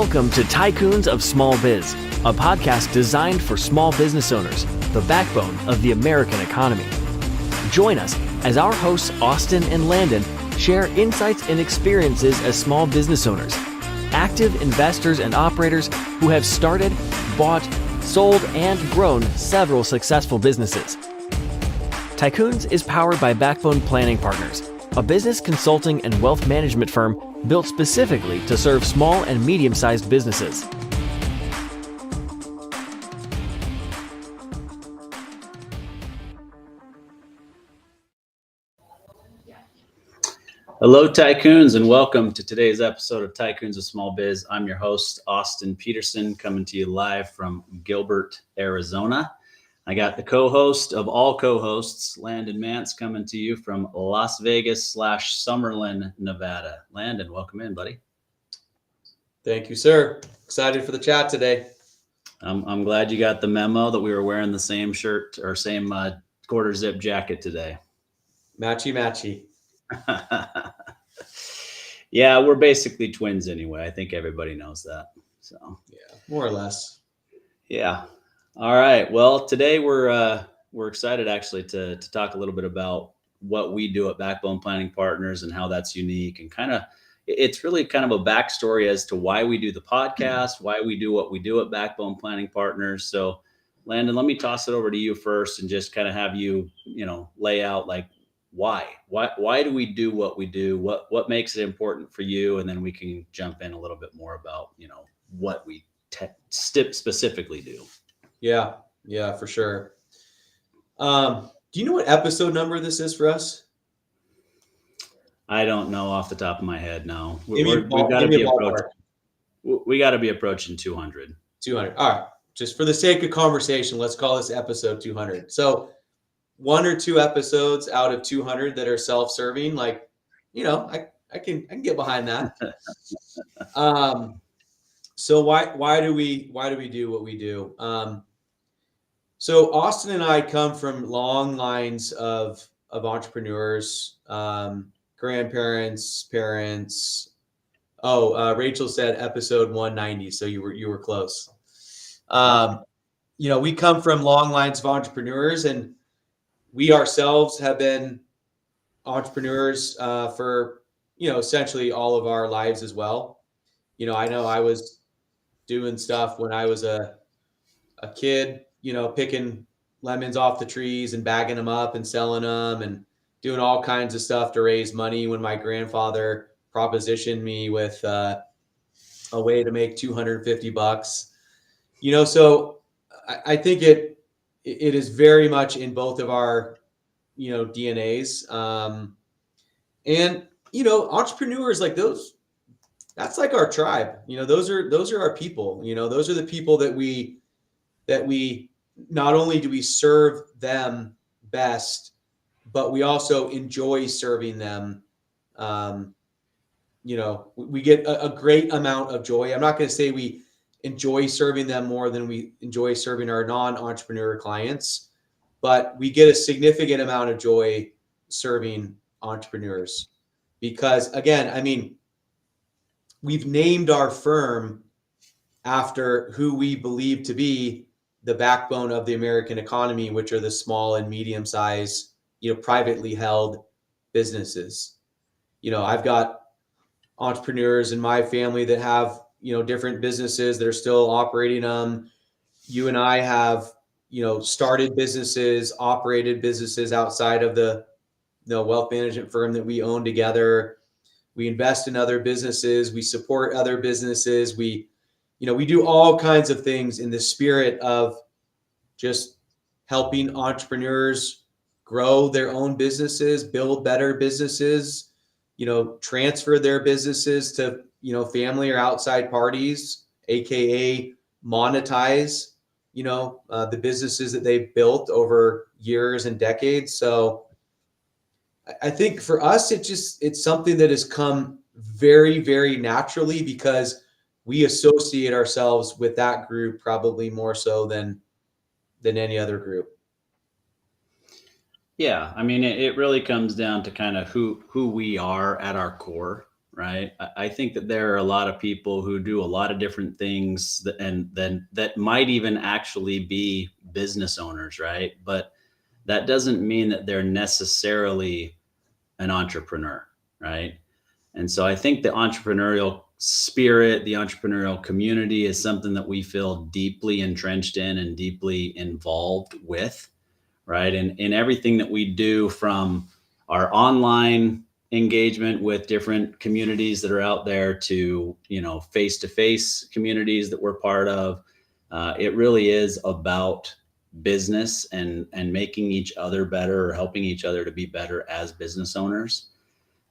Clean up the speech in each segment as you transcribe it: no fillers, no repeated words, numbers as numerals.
Welcome to Tycoons of Small Biz, a podcast designed for small business owners, the backbone of the American economy. Join us as our hosts Austin and Landon share insights and experiences as small business owners, active investors and operators who have started, bought, sold, and grown several successful businesses. Tycoons is powered by Backbone Planning Partners, a business consulting and wealth management firm built specifically to serve small and medium-sized businesses. Hello, Tycoons, and welcome to today's episode of Tycoons of Small Biz. I'm your host, Austin Peterson, coming to you live from Gilbert, Arizona. I got the co-host of all co-hosts, Landon Mance, coming to you from Las Vegas / Summerlin, Nevada. Landon, welcome in, buddy. Thank you, sir. Excited for the chat today. I'm glad you got the memo that we were wearing the same shirt or same quarter zip jacket today. Matchy. Yeah, we're basically twins anyway. I think everybody knows that. So yeah, more or less. Yeah. All right. Well, today we're excited actually to talk a little bit about what we do at Backbone Planning Partners and how that's unique, and it's really kind of a backstory as to why we do the podcast, why we do what we do at Backbone Planning Partners. So, Landon, let me toss it over to you first and just kind of have you, lay out like why do we do what we do? What makes it important for you? And then we can jump in a little bit more about, what we specifically do. Yeah, for sure. Do you know what episode number this is for us? I don't know off the top of my head. No, we got to be approaching 200. 200. All right. Just for the sake of conversation, let's call this episode 200. So 1 or 2 episodes out of 200 that are self-serving, I can get behind that. So why do we do what we do? So Austin and I come from long lines of entrepreneurs, grandparents, parents. Rachel said episode 190. So you were close. We come from long lines of entrepreneurs, and we ourselves have been entrepreneurs for, essentially all of our lives as well. I know I was doing stuff when I was a kid, picking lemons off the trees and bagging them up and selling them and doing all kinds of stuff to raise money when my grandfather propositioned me with a way to make $250. So I think it is very much in both of our, DNAs. And, entrepreneurs like those, that's like our tribe. Those are our people. Those are the people that we not only do we serve them best, but we also enjoy serving them. We get a great amount of joy. I'm not going to say we enjoy serving them more than we enjoy serving our non-entrepreneur clients, but we get a significant amount of joy serving entrepreneurs because, again, we've named our firm after who we believe to be the backbone of the American economy, which are the small and medium-sized, privately held businesses. I've got entrepreneurs in my family that have, different businesses that are still operating them. You and I have, started businesses, operated businesses outside of the wealth management firm that we own together. We invest in other businesses. We support other businesses. We do all kinds of things in the spirit of just helping entrepreneurs grow their own businesses, build better businesses, transfer their businesses to, family or outside parties, AKA monetize, the businesses that they've built over years and decades. So I think for us, it's something that has come very, very naturally because we associate ourselves with that group probably more so than any other group. Yeah. It really comes down to kind of who we are at our core. right? I think that there are a lot of people who do a lot of different things and then that might even actually be business owners, right? But that doesn't mean that they're necessarily an entrepreneur, right? And so I think the entrepreneurial spirit, the entrepreneurial community is something that we feel deeply entrenched in and deeply involved with, right? And in everything that we do, from our online engagement with different communities that are out there to, face-to-face communities that we're part of, it really is about business and making each other better or helping each other to be better as business owners.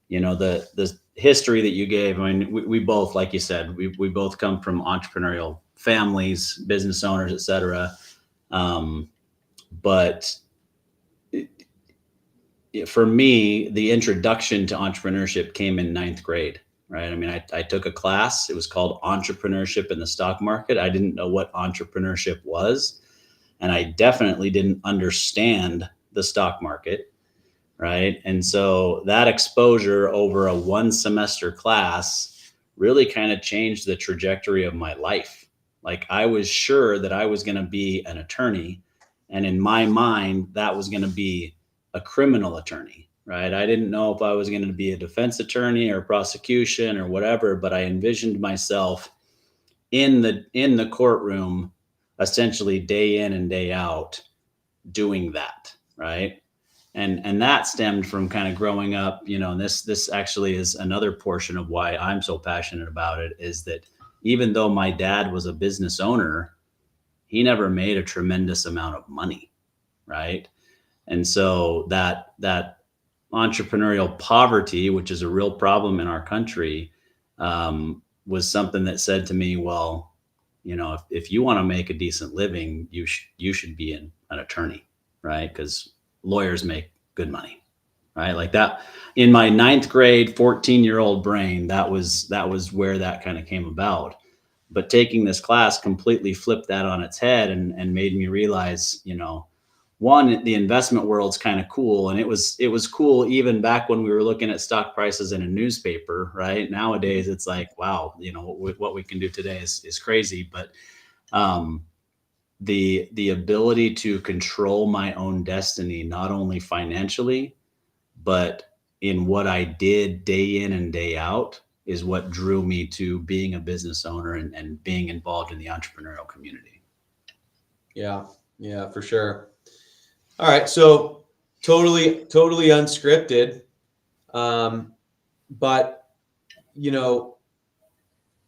The history that you gave, I mean, we both, like you said, we both come from entrepreneurial families, business owners, et cetera. But for me, the introduction to entrepreneurship came in ninth grade, right? I mean, I took a class. It was called Entrepreneurship in the Stock Market. I didn't know what entrepreneurship was, and I definitely didn't understand the stock market, right? And so that exposure over a 1 semester class really kind of changed the trajectory of my life. Like, I was sure that I was going to be an attorney, and in my mind, that was going to be a criminal attorney, right? I didn't know if I was going to be a defense attorney or prosecution or whatever, but I envisioned myself in the courtroom, essentially day in and day out, doing that, right? And that stemmed from kind of growing up, and this actually is another portion of why I'm so passionate about it, is that even though my dad was a business owner, he never made a tremendous amount of money, right? And so that entrepreneurial poverty, which is a real problem in our country, was something that said to me, well, if you want to make a decent living, you should be an attorney, right? Because lawyers make good money, right? Like that, in my ninth grade, 14-year-old brain, that was where that kind of came about. But taking this class completely flipped that on its head and made me realize, one, the investment world's kind of cool. And it was cool even back when we were looking at stock prices in a newspaper, right? Nowadays, it's like, wow, what we can do today is crazy. But the ability to control my own destiny, not only financially, but in what I did day in and day out, is what drew me to being a business owner and being involved in the entrepreneurial community. Yeah, for sure. All right. So totally unscripted. But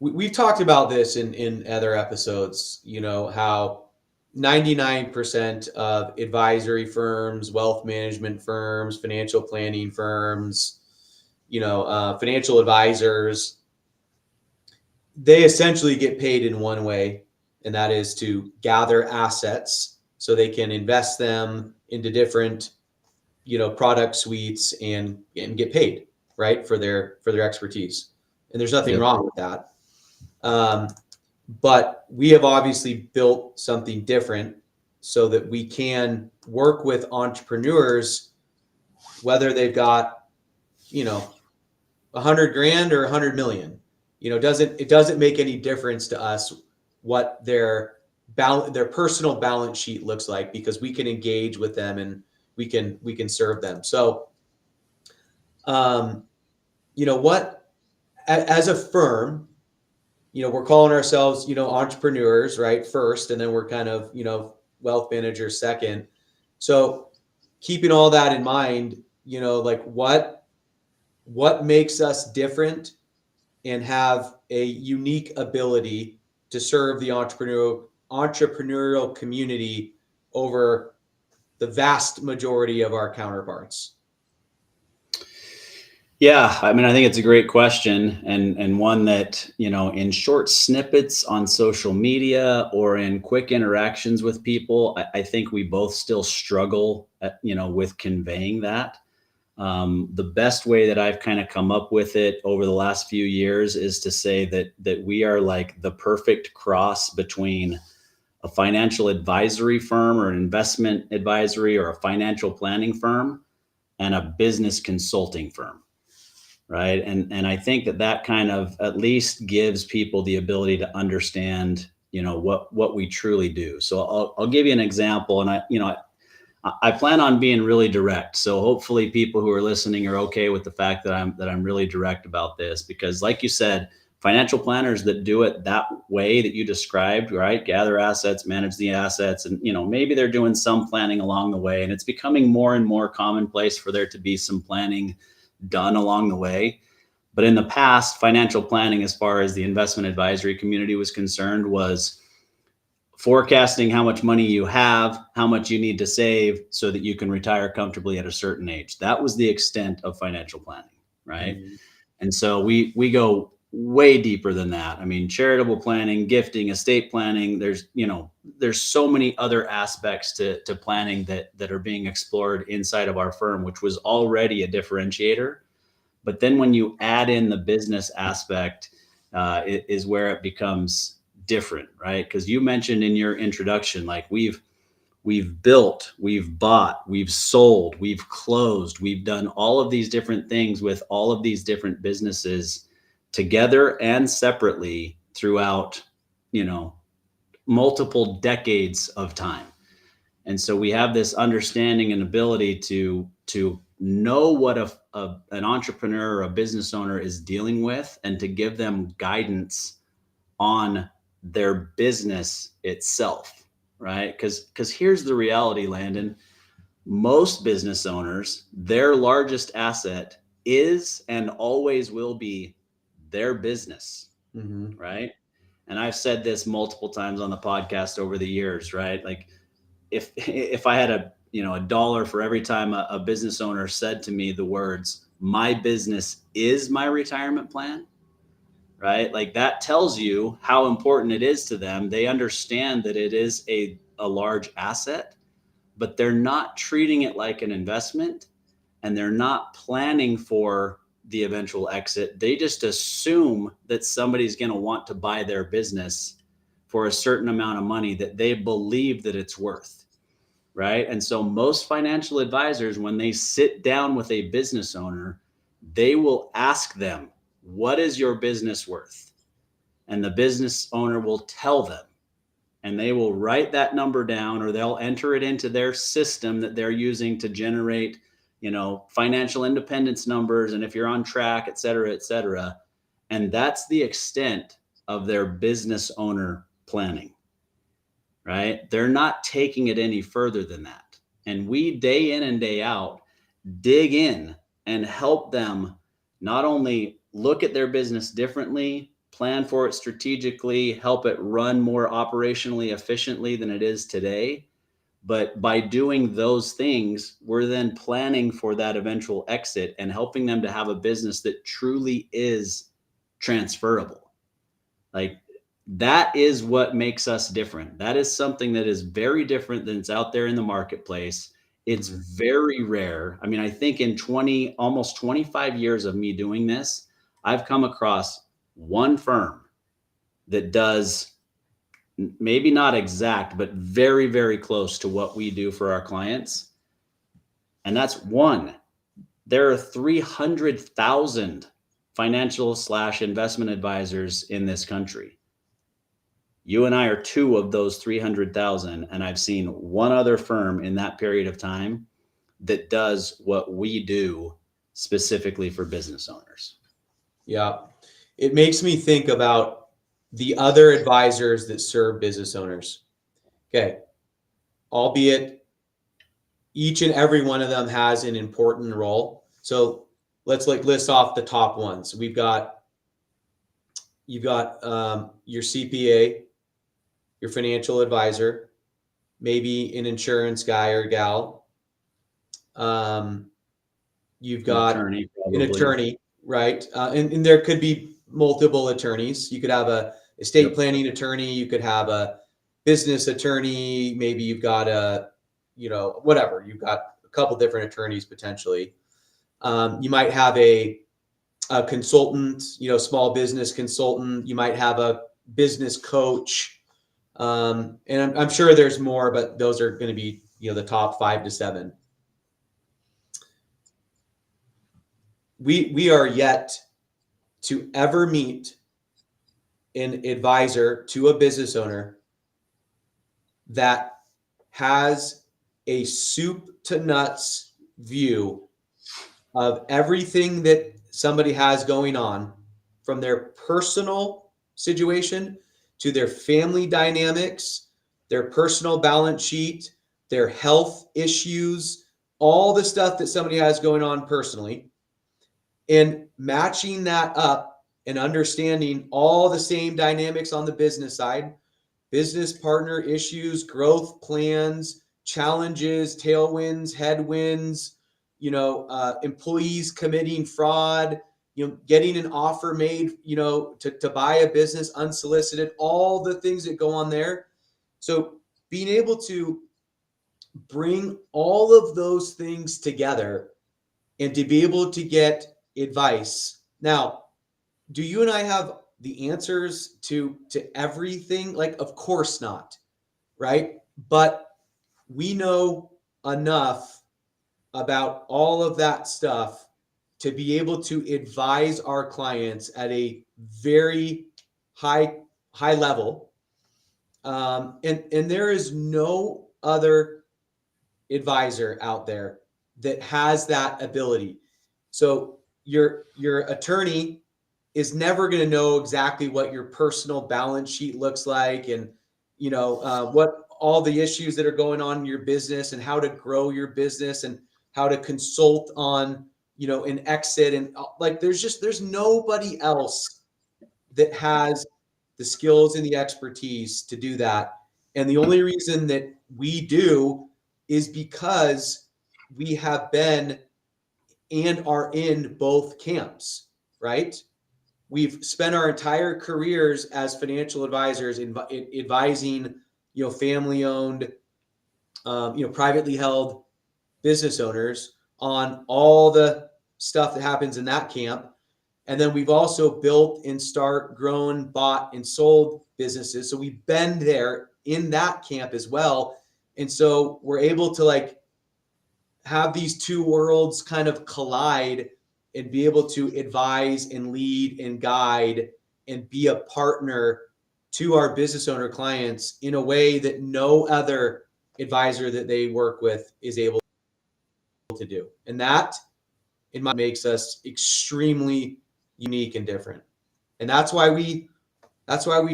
we've talked about this in other episodes, how 99% of advisory firms, wealth management firms, financial planning firms, financial advisors, they essentially get paid in one way, and that is to gather assets so they can invest them into different, product suites and get paid, right, for their expertise. And there's nothing wrong with that. But we have obviously built something different so that we can work with entrepreneurs, whether they've got, 100 grand or 100 million. It doesn't make any difference to us what their personal balance sheet looks like, because we can engage with them and we can serve them. So, as a firm, we're calling ourselves, entrepreneurs, right, first, and then we're kind of, wealth managers second. So keeping all that in mind, like what makes us different and have a unique ability to serve the entrepreneurial community over the vast majority of our counterparts? Yeah, I mean, I think it's a great question, and one that, in short snippets on social media or in quick interactions with people, I think we both still struggle with conveying that. The best way that I've kind of come up with it over the last few years is to say that we are like the perfect cross between a financial advisory firm or an investment advisory or a financial planning firm and a business consulting firm. right? And I think that kind of at least gives people the ability to understand, what we truly do. So I'll give you an example, and I plan on being really direct. So hopefully people who are listening are okay with the fact that I'm really direct about this, because like you said, financial planners that do it that way that you described, right? Gather assets, manage the assets, and maybe they're doing some planning along the way, and it's becoming more and more commonplace for there to be some planning done along the way. But in the past, financial planning, as far as the investment advisory community was concerned, was forecasting how much money you have, how much you need to save so that you can retire comfortably at a certain age. That was the extent of financial planning, right? Mm-hmm. And so we go way deeper than that. I mean, charitable planning, gifting, estate planning, there's so many other aspects to planning that are being explored inside of our firm, which was already a differentiator. But then when you add in the business aspect, is where it becomes different, right? Because you mentioned in your introduction, like we've built, we've bought, we've sold, we've closed, we've done all of these different things with all of these different businesses together and separately throughout, multiple decades of time. And so we have this understanding and ability to know what an entrepreneur or a business owner is dealing with, and to give them guidance on their business itself, right? Because here's the reality, Landon. Most business owners, their largest asset is and always will be their business, mm-hmm. right? And I've said this multiple times on the podcast over the years, right? Like if I had a dollar for every time a business owner said to me the words, "My business is my retirement plan," right? Like that tells you how important it is to them. They understand that it is a large asset, but they're not treating it like an investment, and they're not planning for the eventual exit. They just assume that somebody's going to want to buy their business for a certain amount of money that they believe that it's worth, right? And so most financial advisors, when they sit down with a business owner, they will ask them, "What is your business worth?" And the business owner will tell them, and they will write that number down, or they'll enter it into their system that they're using to generate, financial independence numbers, and if you're on track, et cetera, et cetera. And that's the extent of their business owner planning, right? They're not taking it any further than that. And we, day in and day out, dig in and help them not only look at their business differently, plan for it strategically, help it run more operationally efficiently than it is today. But by doing those things, we're then planning for that eventual exit and helping them to have a business that truly is transferable. Like that is what makes us different. That is something that is very different than it's out there in the marketplace. It's very rare. I mean, I think in almost 25 years of me doing this, I've come across one firm that does maybe not exact, but very, very close to what we do for our clients. And that's one. There are 300,000 financial/investment advisors in this country. You and I are two of those 300,000. And I've seen one other firm in that period of time that does what we do specifically for business owners. Yeah. It makes me think about the other advisors that serve business owners. Okay. Albeit each and every one of them has an important role. So let's list off the top ones. You've got your CPA, your financial advisor, maybe an insurance guy or gal. You've got an attorney, right? And there could be multiple attorneys. You could have a estate planning attorney. You could have a business attorney. Maybe you've got whatever. You've got a couple different attorneys potentially. You might have a consultant, small business consultant. You might have a business coach. And I'm sure there's more, but those are going to be, the top 5 to 7. we are yet to ever meet an advisor to a business owner that has a soup to nuts view of everything that somebody has going on, from their personal situation to their family dynamics, their personal balance sheet, their health issues, all the stuff that somebody has going on personally, and matching that up and understanding all the same dynamics on the business side, business partner issues, growth plans, challenges, tailwinds, headwinds, employees committing fraud, getting an offer made, to buy a business unsolicited, all the things that go on there. So being able to bring all of those things together and to be able to get advice. Now, do you and I have the answers to everything? Like, of course not, right? But we know enough about all of that stuff to be able to advise our clients at a very high level. And there is no other advisor out there that has that ability. So your attorney is never going to know exactly what your personal balance sheet looks like, and what all the issues that are going on in your business, and how to grow your business, and how to consult on an exit, and like there's nobody else that has the skills and the expertise to do that. And the only reason that we do is because we have been and are in both camps, right? We've spent our entire careers as financial advisors advising, family-owned, privately held business owners on all the stuff that happens in that camp. And then we've also built and grown, bought, and sold businesses. So we've been there in that camp as well. And so we're able to have these two worlds kind of collide and be able to advise and lead and guide and be a partner to our business owner clients in a way that no other advisor that they work with is able to do. And that, in my makes us extremely unique and different. And that's why we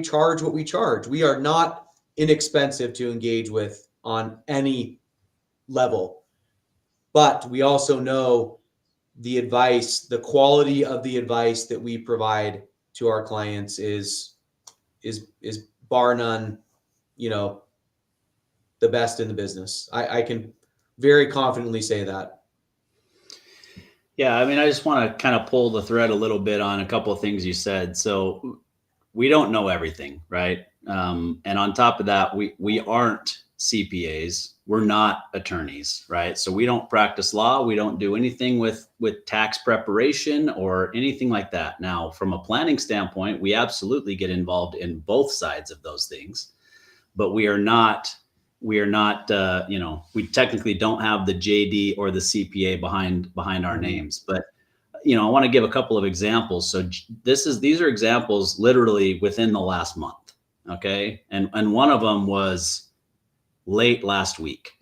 charge what we charge. We are not inexpensive to engage with on any level. But we also know the advice, the quality of the advice that we provide to our clients is bar none, the best in the business. I can very confidently say that. Yeah, I mean, I just want to kind of pull the thread a little bit on a couple of things you said. So we don't know everything, right? And on top of that, we aren't CPAs. We're not attorneys, right? So we don't practice law. We don't do anything with tax preparation or anything like that. Now, from a planning standpoint, we absolutely get involved in both sides of those things, but we are not, we technically don't have the JD or the CPA behind our names. But, I want to give a couple of examples. So these are examples literally within the last month. Okay. And one of them was late last week,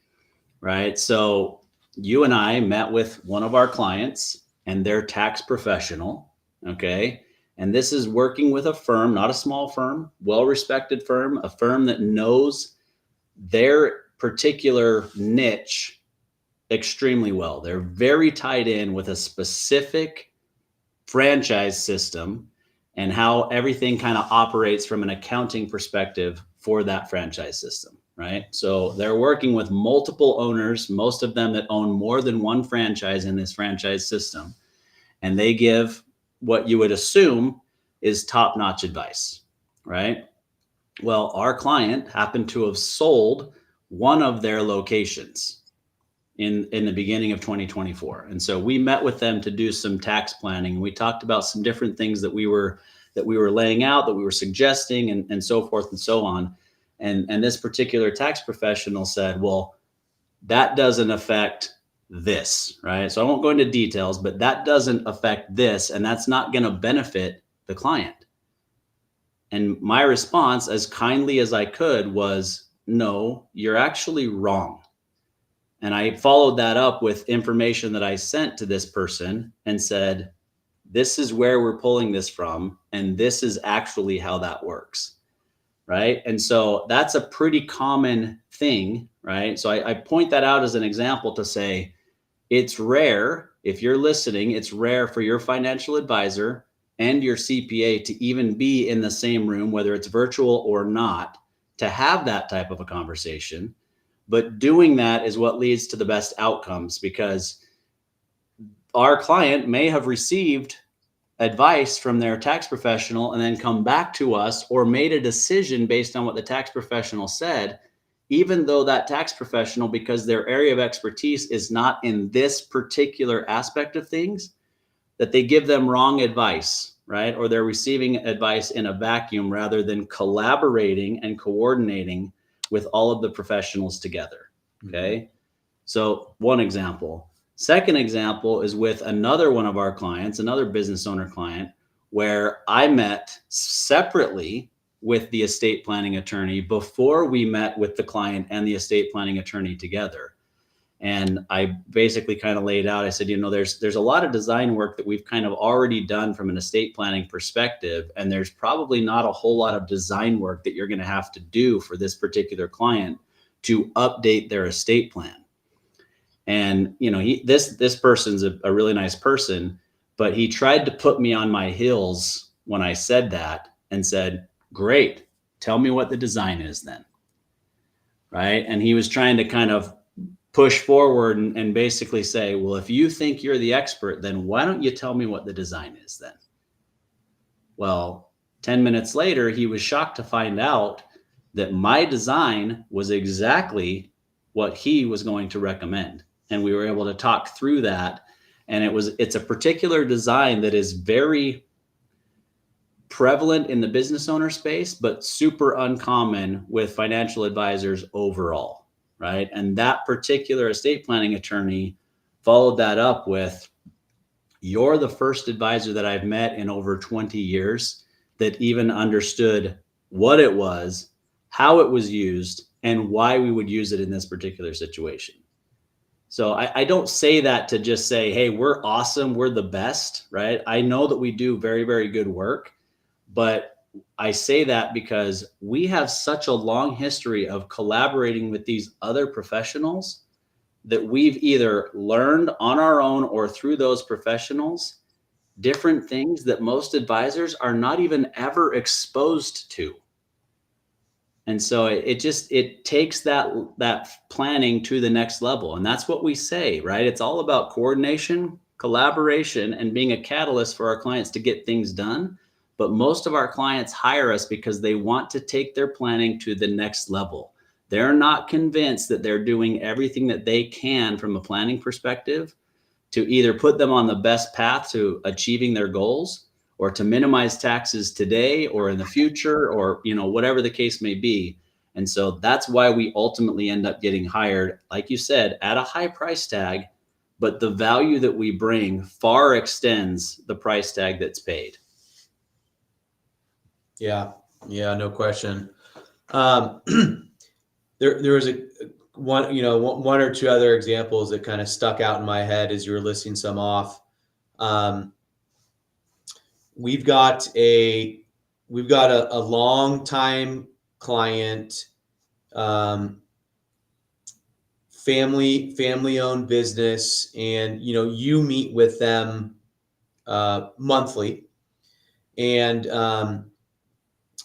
right? So you and I met with one of our clients and their tax professional. Okay. And this is working with a firm, not a small firm, well-respected firm, a firm that knows their particular niche extremely well. They're very tied in with a specific franchise system and how everything kind of operates from an accounting perspective for that franchise system, right? So they're working with multiple owners, most of them that own more than one franchise in this franchise system. And they give what you would assume is top-notch advice, right? Well, our client happened to have sold one of their locations in the beginning of 2024. And so we met with them to do some tax planning. We talked about some different things that we were laying out, that we were suggesting, and so forth and so on. And this particular tax professional said, well, that doesn't affect this, right? So I won't go into details, but that doesn't affect this, and that's not going to benefit the client. And my response, as kindly as I could, was, no, you're actually wrong. And I followed that up with information that I sent to this person and said, this is where we're pulling this from, and this is actually how that works, right? And so that's a pretty common thing, right? So I point that out as an example to say, it's rare, if you're listening, it's rare for your financial advisor and your CPA to even be in the same room, whether it's virtual or not, to have that type of a conversation. But doing that is what leads to the best outcomes, because our client may have received advice from their tax professional and then come back to us, or made a decision based on what the tax professional said, even though that tax professional, because their area of expertise is not in this particular aspect of things, that they give them wrong advice, right? Or they're receiving advice in a vacuum rather than collaborating and coordinating with all of the professionals together. Okay. Mm-hmm. So one example. Second example is with another one of our clients, another business owner client, where I met separately with the estate planning attorney before we met with the client and the estate planning attorney together. And I basically kind of laid out, I said, there's a lot of design work that we've kind of already done from an estate planning perspective. And there's probably not a whole lot of design work that you're going to have to do for this particular client to update their estate plan. And, this person's a really nice person, but he tried to put me on my heels when I said that and said, great, tell me what the design is then. Right. And he was trying to kind of push forward and basically say, well, if you think you're the expert, then why don't you tell me what the design is then? Well, 10 minutes later, he was shocked to find out that my design was exactly what he was going to recommend. And we were able to talk through that. And it's a particular design that is very prevalent in the business owner space, but super uncommon with financial advisors overall, right? And that particular estate planning attorney followed that up with, you're the first advisor that I've met in over 20 years that even understood what it was, how it was used, and why we would use it in this particular situation. So I don't say that to just say, hey, we're awesome, we're the best, right? I know that we do very, very good work, but I say that because we have such a long history of collaborating with these other professionals that we've either learned on our own or through those professionals different things that most advisors are not even ever exposed to. And so it takes that planning to the next level. And that's what we say, right? It's all about coordination, collaboration, and being a catalyst for our clients to get things done. But most of our clients hire us because they want to take their planning to the next level. They're not convinced that they're doing everything that they can from a planning perspective to either put them on the best path to achieving their goals, or to minimize taxes today or in the future, or whatever the case may be. And so that's why we ultimately end up getting hired, like you said, at a high price tag, but the value that we bring far extends the price tag that's paid. Yeah, no question. There was one or two other examples that kind of stuck out in my head as you were listing some off. We've got a long time client, family owned business, and you meet with them monthly, and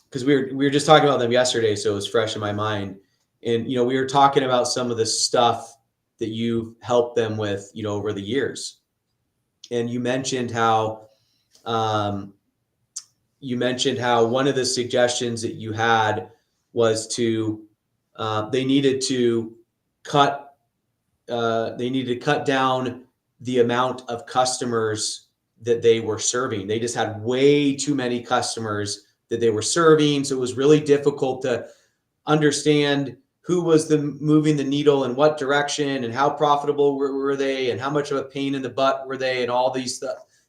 because we were just talking about them yesterday, so it was fresh in my mind. And we were talking about some of the stuff that you've helped them with over the years, and you mentioned how one of the suggestions that you had was to they needed to cut down the amount of customers that they were serving. They just had way too many customers that they were serving, so it was really difficult to understand who was moving the needle in what direction, and how profitable were they, and how much of a pain in the butt were they, and all these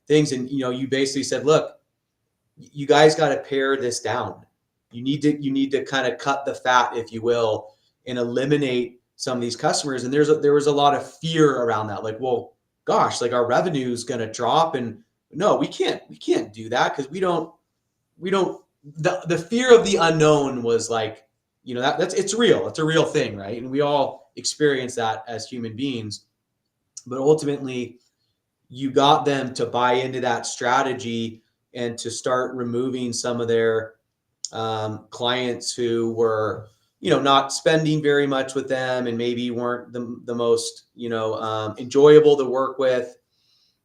things. And you basically said, look, you guys got to pare this down. You need to kind of cut the fat, if you will, and eliminate some of these customers. And there was a lot of fear around that. Like, well, gosh, like our revenue is going to drop, and no, we can't do that, because we don't. The fear of the unknown was like, it's real. It's a real thing, right? And we all experience that as human beings. But ultimately, you got them to buy into that strategy and to start removing some of their clients who were, not spending very much with them, and maybe weren't the most, enjoyable to work with.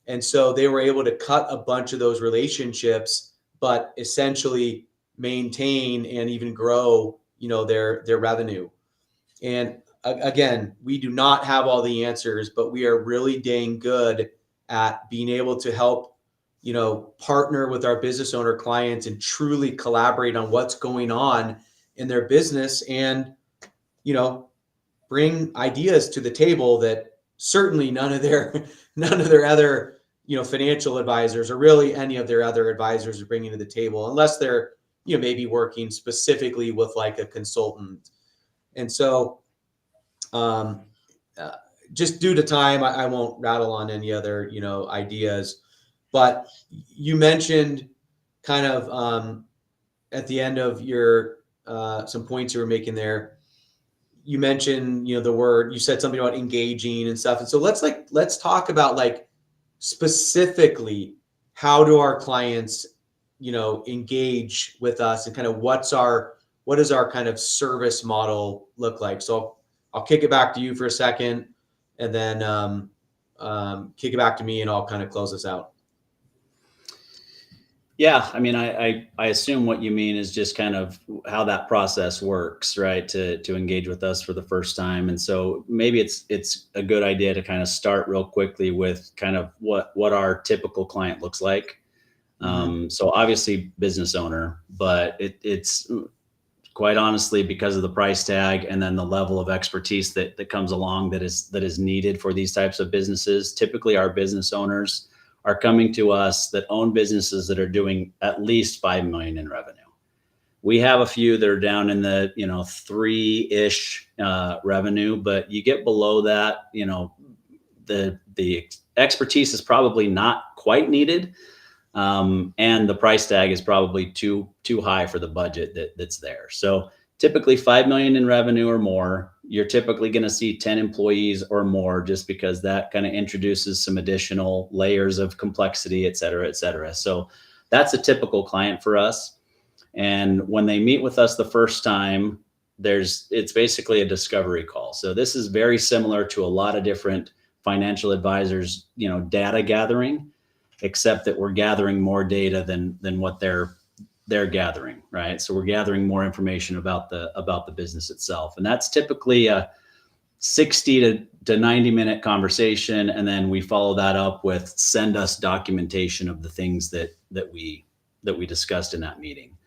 And so they were able to cut a bunch of those relationships, but essentially maintain and even grow, their revenue. And again, we do not have all the answers, but we are really dang good at being able to help, partner with our business owner clients and truly collaborate on what's going on in their business, and, bring ideas to the table that certainly none of their other, financial advisors, or really any of their other advisors, are bringing to the table, unless they're, maybe working specifically with like a consultant. And so, just due to time, I won't rattle on any other, ideas, but you mentioned kind of, at the end of your, some points you were making there, you mentioned, you said something about engaging and stuff. And so let's talk about like specifically, how do our clients, engage with us, and kind of what does our kind of service model look like? So I'll kick it back to you for a second, and then kick it back to me, and I'll kind of close this out. Yeah, I mean, I assume what you mean is just kind of how that process works, right? To engage with us for the first time. And so maybe it's a good idea to kind of start real quickly with kind of what our typical client looks like. So obviously business owner, but it's quite honestly, because of the price tag and then the level of expertise that comes along that is needed for these types of businesses. Typically our business owners are coming to us that own businesses that are doing at least 5 million in revenue. We have a few that are down in the, 3-ish revenue, but you get below that, the expertise is probably not quite needed. And the price tag is probably too high for the budget that's there. So typically 5 million in revenue or more, you're typically going to see 10 employees or more, just because that kind of introduces some additional layers of complexity, et cetera, et cetera. So that's a typical client for us. And when they meet with us the first time, it's basically a discovery call. So this is very similar to a lot of different financial advisors, data gathering, except that we're gathering more data than what they're gathering, right? So we're gathering more information about the business itself. And that's typically a 60 to 90 minute conversation. And then we follow that up with send us documentation of the things that we discussed in that meeting.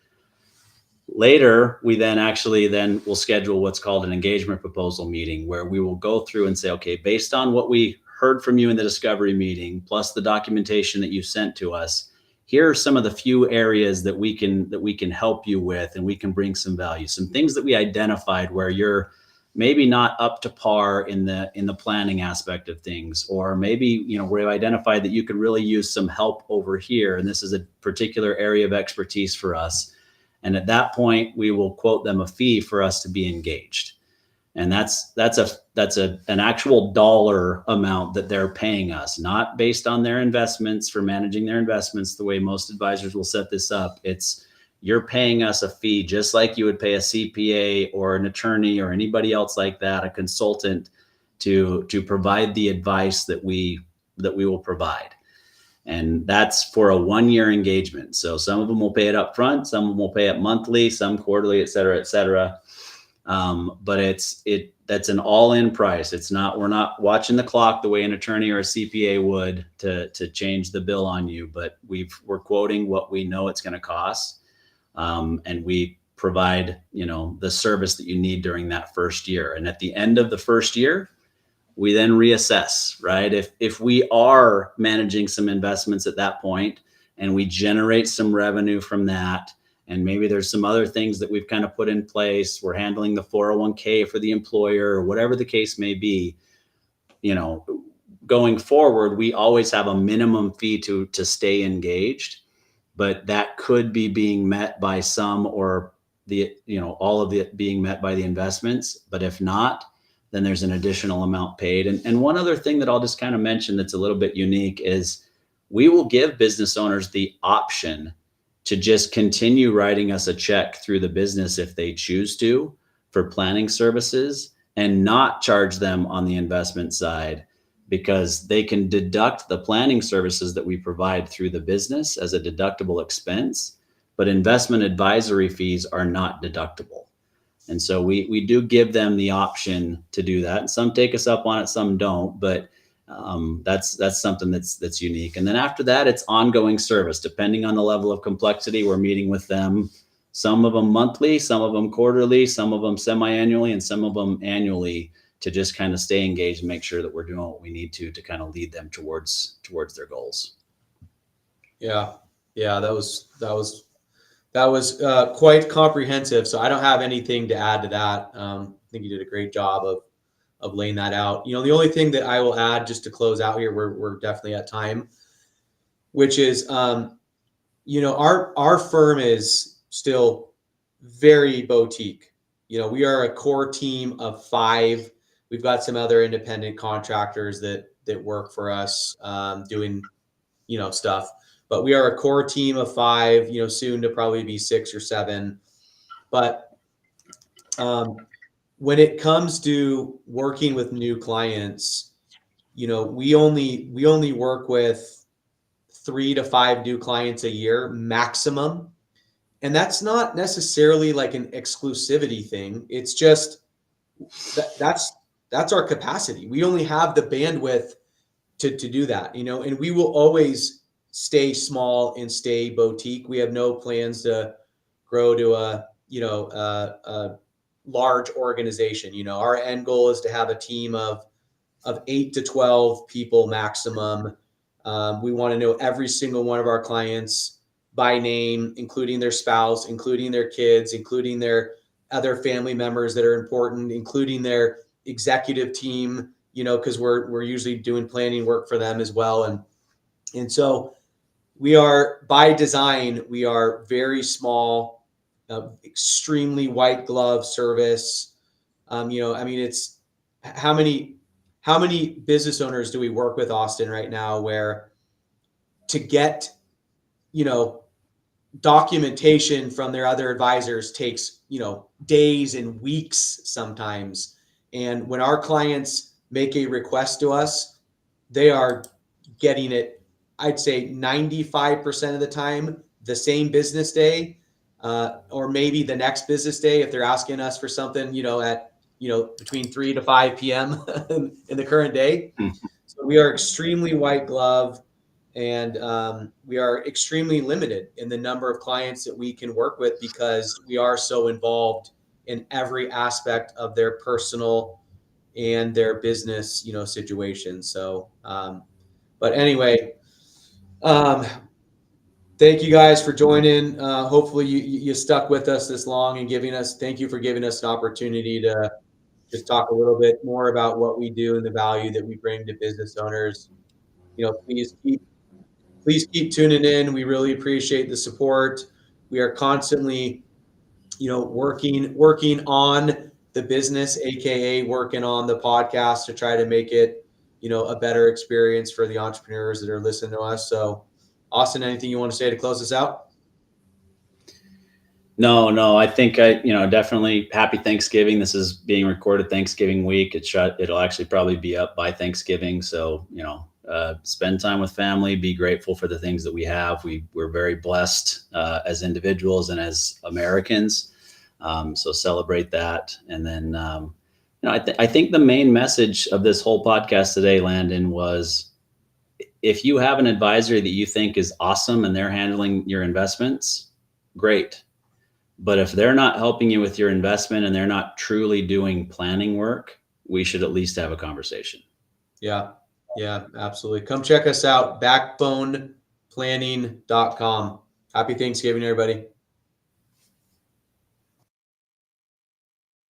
Later, we then will schedule what's called an engagement proposal meeting, where we will go through and say, okay, based on what we heard from you in the discovery meeting, plus the documentation that you sent to us, here are some of the few areas that we can help you with, and we can bring some value, some things that we identified where you're maybe not up to par in the planning aspect of things, or maybe, we've identified that you could really use some help over here, and this is a particular area of expertise for us. And at that point, we will quote them a fee for us to be engaged. And that's an actual dollar amount that they're paying us, not based on their investments, for managing their investments the way most advisors will set this up. It's, you're paying us a fee just like you would pay a CPA or an attorney or anybody else like that, a consultant, to provide the advice that we will provide. And that's for a 1-year engagement. So some of them will pay it up front, some of them will pay it monthly, some quarterly, et cetera, et cetera. But that's an all-in price. We're not watching the clock the way an attorney or a CPA would to change the bill on you, but we're quoting what we know it's going to cost. And we provide, the service that you need during that first year. And at the end of the first year, we then reassess, right? If we are managing some investments at that point and we generate some revenue from that, and maybe there's some other things that we've kind of put in place, we're handling the 401k for the employer or whatever the case may be, going forward, we always have a minimum fee to stay engaged, but that could be being met by some or all of it being met by the investments. But if not, then there's an additional amount paid. And one other thing that I'll just kind of mention that's a little bit unique is we will give business owners the option to just continue writing us a check through the business if they choose to for planning services and not charge them on the investment side, because they can deduct the planning services that we provide through the business as a deductible expense, but investment advisory fees are not deductible. And so we do give them the option to do that. And some take us up on it, some don't, but that's something that's unique. And then after that, it's ongoing service. Depending on the level of complexity, we're meeting with them, some of them monthly, some of them quarterly, some of them semi-annually, and some of them annually, to just kind of stay engaged and make sure that we're doing what we need to kind of lead them towards their goals. Yeah. That was quite comprehensive. So I don't have anything to add to that. I think you did a great job of laying that out. The only thing that I will add just to close out here, we're definitely at time, which is, our firm is still very boutique. We are a core team of 5. We've got some other independent contractors that work for us, doing, stuff. But we are a core team of 5, soon to probably be 6 or 7. But when it comes to working with new clients, we only work with 3 to 5 new clients a year maximum. And that's not necessarily like an exclusivity thing. It's just that's our capacity. We only have the bandwidth to do that, and we will always stay small and stay boutique. We have no plans to grow to a large organization. Our end goal is to have a team of 8 to 12 people maximum. We want to know every single one of our clients by name, including their spouse, including their kids, including their other family members that are important, including their executive team, because we're usually doing planning work for them as well. And so we are, by design, we are very small, extremely white glove service. It's how many business owners do we work with, Austin, right now, where to get, documentation from their other advisors takes, days and weeks sometimes. And when our clients make a request to us, they are getting it, I'd say 95% of the time, the same business day, or maybe the next business day, if they're asking us for something, at, between 3 to 5 p.m. in the current day. So we are extremely white glove, and we are extremely limited in the number of clients that we can work with, because we are so involved in every aspect of their personal and their business, situation. So, but anyway, thank you guys for joining. Hopefully you stuck with us this long and thank you for giving us an opportunity to just talk a little bit more about what we do and the value that we bring to business owners. Please keep tuning in. We really appreciate the support. We are constantly, working on the business, AKA working on the podcast, to try to make it, a better experience for the entrepreneurs that are listening to us. So, Austin, anything you want to say to close this out? No, I think definitely happy Thanksgiving. This is being recorded Thanksgiving week. It'll actually probably be up by Thanksgiving. So, spend time with family, be grateful for the things that we have. We're very blessed as individuals and as Americans. So celebrate that. And then, I think the main message of this whole podcast today, Landon, was if you have an advisor that you think is awesome and they're handling your investments, great. But if they're not helping you with your investment and they're not truly doing planning work, we should at least have a conversation. Yeah, absolutely. Come check us out, backboneplanning.com. Happy Thanksgiving, everybody.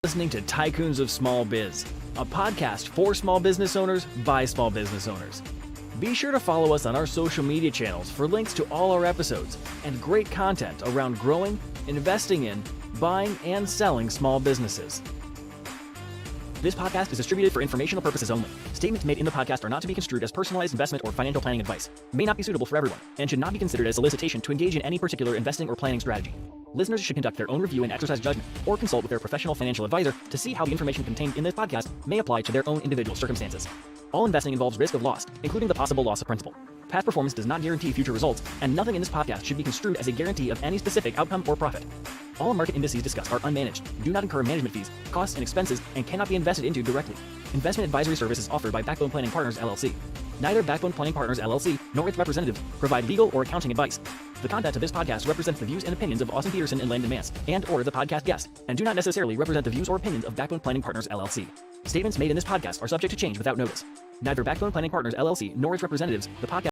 Listening to Tycoons of Small Biz, a podcast for small business owners by small business owners. Be sure to follow us on our social media channels for links to all our episodes and great content around growing, investing in, buying, and selling small businesses. This podcast is distributed for informational purposes only. Statements made in the podcast are not to be construed as personalized investment or financial planning advice, may not be suitable for everyone, and should not be considered as solicitation to engage in any particular investing or planning strategy. Listeners should conduct their own review and exercise judgment, or consult with their professional financial advisor to see how the information contained in this podcast may apply to their own individual circumstances. All investing involves risk of loss, including the possible loss of principal. Past performance does not guarantee future results, and nothing in this podcast should be construed as a guarantee of any specific outcome or profit. All market indices discussed are unmanaged, do not incur management fees, costs, and expenses, and cannot be invested into directly. Investment advisory services offered by Backbone Planning Partners, LLC. Neither Backbone Planning Partners, LLC, nor its representatives provide legal or accounting advice. The content of this podcast represents the views and opinions of Austin Peterson and Landon Mance, and/or the podcast guest, and do not necessarily represent the views or opinions of Backbone Planning Partners, LLC. Statements made in this podcast are subject to change without notice. Neither Backbone Planning Partners, LLC, nor its representatives, the podcast